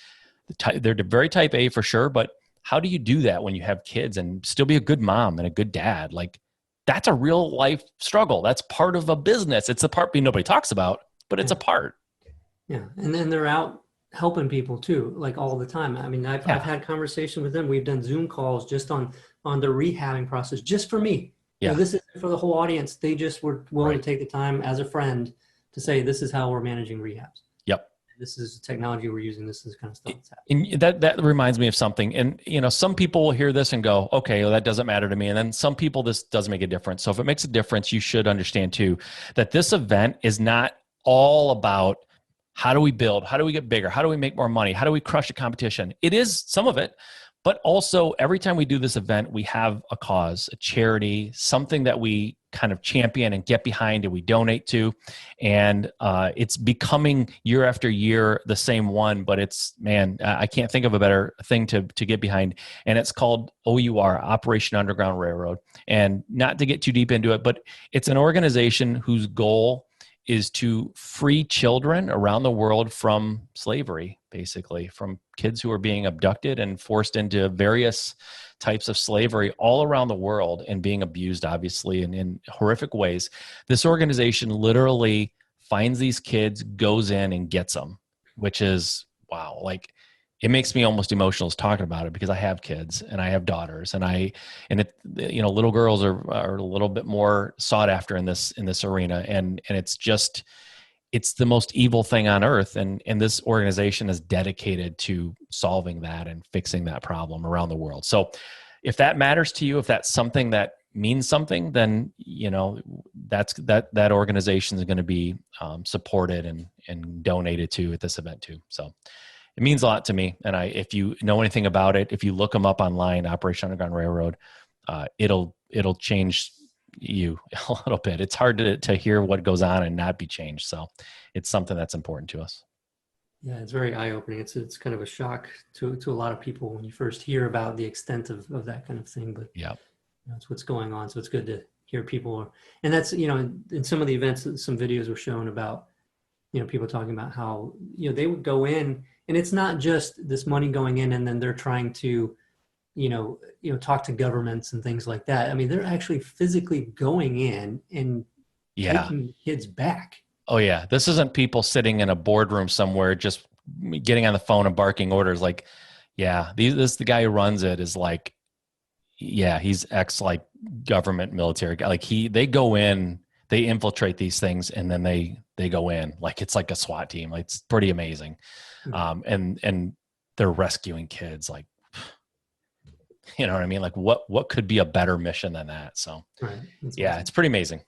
They're very type A for sure, but how do you do that when you have kids and still be a good mom and a good dad? Like, that's a real life struggle. That's part of a business. It's the part nobody talks about, but it's a part. Yeah. And then they're out helping people too, like all the time. I mean, I've had conversation with them. We've done Zoom calls just on the rehabbing process, just for me. Yeah. This is for the whole audience. They just were willing to take the time as a friend to say, this is how we're managing rehabs. Yep. This is the technology we're using. This is the kind of stuff that's And happening. that reminds me of something. And, some people will hear this and go, okay, well, that doesn't matter to me. And then some people, this does make a difference. So if it makes a difference, you should understand too, that this event is not all about how do we build? How do we get bigger? How do we make more money? How do we crush the competition? It is some of it, but also every time we do this event, we have a cause, a charity, something that we kind of champion and get behind and we donate to. And it's becoming year after year the same one, but it's, man, I can't think of a better thing to get behind. And it's called OUR, Operation Underground Railroad. And not to get too deep into it, but it's an organization whose goal is to free children around the world from slavery, basically, from kids who are being abducted and forced into various types of slavery all around the world and being abused, obviously, in horrific ways. This organization literally finds these kids, goes in and gets them, which is, wow, like, it makes me almost emotional just talking about it, because I have kids and I have daughters, and little girls are a little bit more sought after in this arena, and it's just, it's the most evil thing on earth, and this organization is dedicated to solving that and fixing that problem around the world. So if that matters to you, if that's something that means something, then that organization is going to be supported and donated to at this event too. So it means a lot to me. And if you know anything about it, if you look them up online, Operation Underground Railroad, it'll change you a little bit. It's hard to hear what goes on and not be changed. So it's something that's important to us. Yeah, it's very eye-opening. It's kind of a shock to a lot of people when you first hear about the extent of that kind of thing. But yeah, that's what's going on. So it's good to hear people. And that's, in some of the events, some videos were shown about, people talking about how, they would go in, and it's not just this money going in and then they're trying to, talk to governments and things like that. I mean, they're actually physically going in and taking kids back. Oh yeah. This isn't people sitting in a boardroom somewhere, just getting on the phone and barking orders. Like, yeah, the guy who runs it is like, yeah, he's like government military guy. Like they go in, they infiltrate these things, and then they go in like it's like a SWAT team. Like, it's pretty amazing. And they're rescuing kids. Like, you know what I mean? Like what could be a better mission than that? So yeah, it's pretty amazing.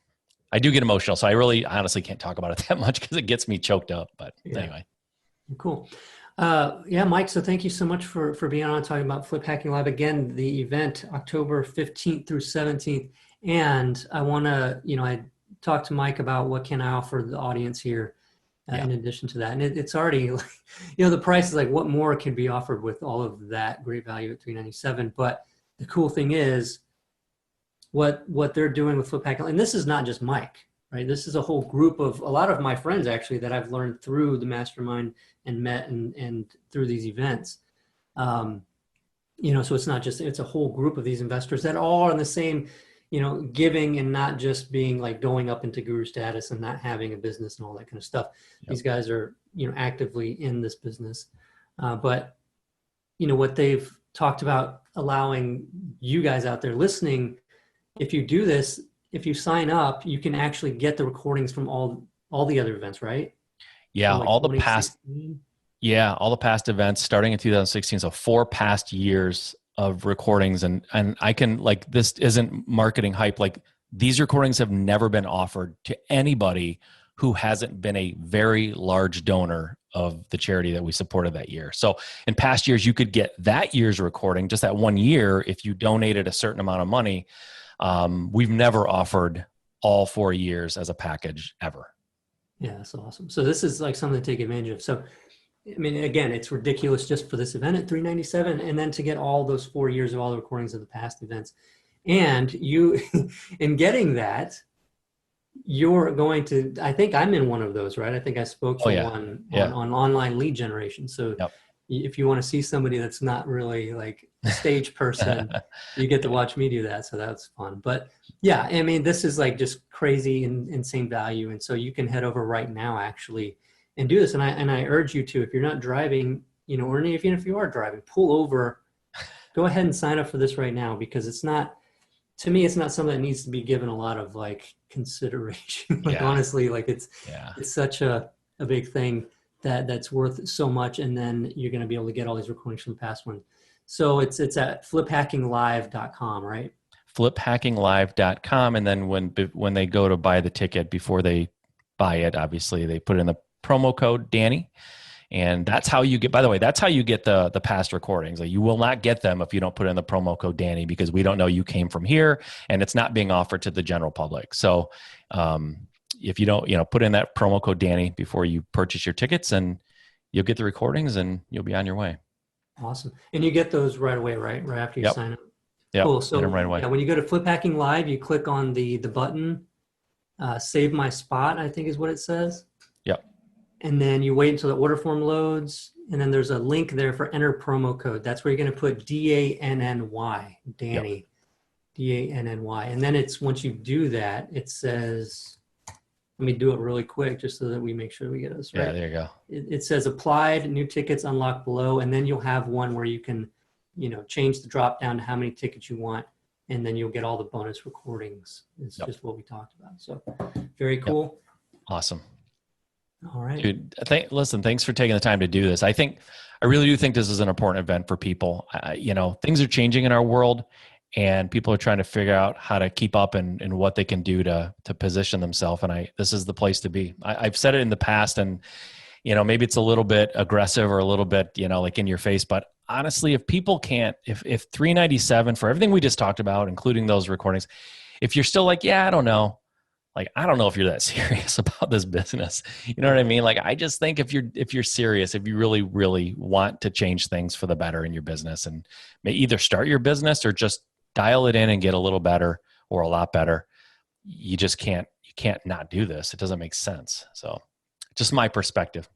I do get emotional. So I honestly can't talk about it that much because it gets me choked up, but anyway. Cool. Mike, so thank you so much for being on talking about Flip Hacking Live. Again, the event October 15th through 17th. And I want to, I talked to Mike about what can I offer the audience here in addition to that. And it's already, the price is like, what more can be offered with all of that great value at $397. But the cool thing is what they're doing with Flip Hacking. And this is not just Mike, right? This is a whole group of a lot of my friends actually that I've learned through the mastermind and met and through these events. So it's not just, it's a whole group of these investors that all are in the same, giving and not just being like going up into guru status and not having a business and all that kind of stuff. Yep. These guys are, actively in this business. But what they've talked about allowing you guys out there listening, if you do this, if you sign up, you can actually get the recordings from all the other events, right? Yeah, like all the past events starting in 2016. So 4 past years of recordings, and I can, like, this isn't marketing hype. Like, these recordings have never been offered to anybody who hasn't been a very large donor of the charity that we supported that year. So in past years, you could get that year's recording, just that 1 year, if you donated a certain amount of money. We've never offered all 4 years as a package ever. Yeah, that's awesome. So this is like something to take advantage of. So, I mean, again, it's ridiculous just for this event at $397, and then to get all those 4 years of all the recordings of the past events. And you, in getting that, you're going to, I think I'm in one of those, right? I think I spoke for one on online lead generation. So if you want to see somebody that's not really like a stage person, you get to watch me do that. So that's fun. But yeah, I mean, this is like just crazy and insane value. And so you can head over right now actually and do this. And I urge you to, if you're not driving, or even if you are driving, pull over, go ahead and sign up for this right now, because it's not, to me, it's not something that needs to be given a lot of like consideration. Honestly, like it's such a big thing that's worth so much. And then you're going to be able to get all these recordings from the past one. So it's at fliphackinglive.com, right? Fliphackinglive.com. And then when they go to buy the ticket, before they buy it, obviously they put in the promo code Danny. And that's how you get, by the way, that's how you get the past recordings. Like, you will not get them if you don't put in the promo code Danny, because we don't know you came from here and it's not being offered to the general public. So if you don't, put in that promo code Danny before you purchase your tickets, and you'll get the recordings and you'll be on your way. Awesome. And you get those right away, right? Right after you sign up. Yeah. Cool. So get them right away. Yeah, when you go to Flip Hacking Live, you click on the button, save my spot, I think is what it says. Yep. And then you wait until the order form loads. And then there's a link there for enter promo code. That's where you're going to put DANNY, Danny, yep. DANNY. And then once you do that, it says, let me do it really quick just so that we make sure we get this right. Yeah, there you go. It says applied, new tickets unlocked below. And then you'll have one where you can, change the drop down to how many tickets you want. And then you'll get all the bonus recordings. It's just what we talked about. So very cool. Yep. Awesome. All right. Dude, listen, thanks for taking the time to do this. I really do think this is an important event for people. Things are changing in our world, and people are trying to figure out how to keep up and what they can do to position themselves. And this is the place to be. I've said it in the past, and, maybe it's a little bit aggressive or a little bit, like in your face, but honestly, if people can't, if 397 for everything we just talked about, including those recordings, if you're still like, yeah, I don't know. Like, I don't know if you're that serious about this business. You know what I mean? Like, I just think if you're serious, if you really, really want to change things for the better in your business, and may either start your business or just dial it in and get a little better or a lot better, you can't not do this. It doesn't make sense. So just my perspective.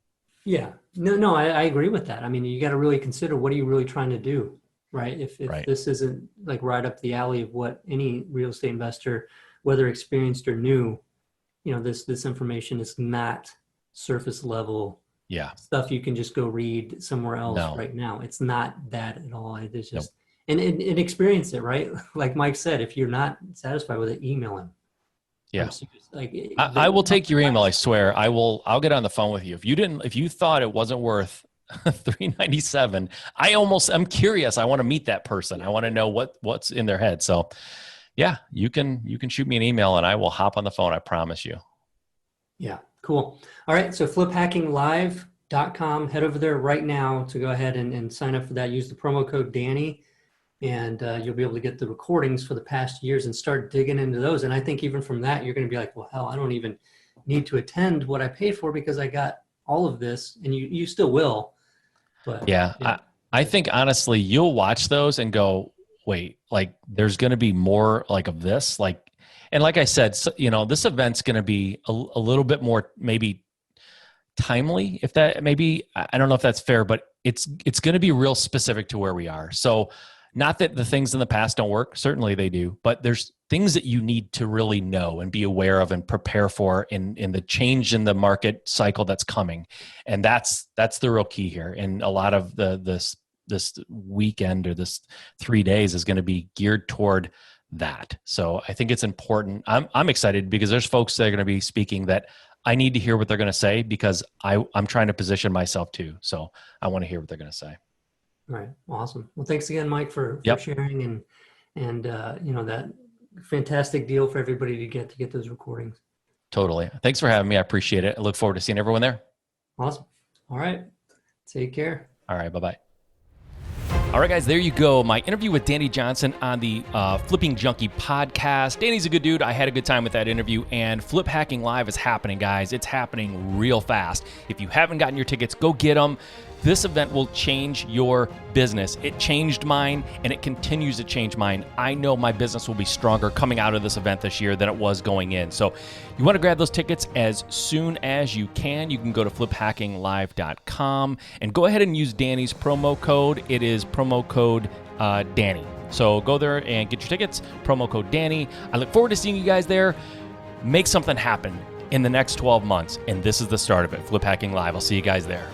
Yeah, no, I agree with that. I mean, you got to really consider, what are you really trying to do, right? If Right. This isn't like right up the alley of what any real estate investor, whether experienced or new, this information is not surface level stuff you can just go read somewhere else right now. It's not that at all. It's just, and experience it, right? Like Mike said, if you're not satisfied with it, email him. Yeah. Like, I will take your email. I swear. I'll get on the phone with you. If you thought it wasn't worth $397, I'm curious. I want to meet that person. I want to know what's in their head. So yeah, you can shoot me an email and I will hop on the phone. I promise you. Yeah. Cool. All right. So fliphackinglive.com, head over there right now to go ahead and sign up for that. Use the promo code Danny, and you'll be able to get the recordings for the past years and start digging into those. And I think even from that, you're going to be like, well, hell, I don't even need to attend what I paid for because I got all of this, and you still will. But yeah. I think honestly, you'll watch those and go, wait, like there's going to be more like of this, like, and like I said, so, this event's going to be a little bit more maybe timely, if that, maybe, I don't know if that's fair, but it's going to be real specific to where we are. So not that the things in the past don't work, certainly they do, but there's things that you need to really know and be aware of and prepare for in the change in the market cycle that's coming. And that's the real key here. And a lot of this weekend or this 3 days is going to be geared toward that. So I think it's important. I'm excited because there's folks that are going to be speaking that I need to hear what they're going to say, because I'm trying to position myself too. So I want to hear what they're going to say. All right. Awesome. Well, thanks again, Mike, for sharing and that fantastic deal for everybody to get those recordings. Totally. Thanks for having me. I appreciate it. I look forward to seeing everyone there. Awesome. All right. Take care. All right. Bye-bye. All right, guys, there you go. My interview with Danny Johnson on the Flipping Junkie podcast. Danny's a good dude. I had a good time with that interview, and Flip Hacking Live is happening, guys. It's happening real fast. If you haven't gotten your tickets, go get them. This event will change your business. It changed mine, and it continues to change mine. I know my business will be stronger coming out of this event this year than it was going in. So you want to grab those tickets as soon as you can. You can go to fliphackinglive.com and go ahead and use Danny's promo code. It is promo code Danny. So go there and get your tickets, promo code Danny. I look forward to seeing you guys there. Make something happen in the next 12 months, and this is the start of it. Flip Hacking Live. I'll see you guys there.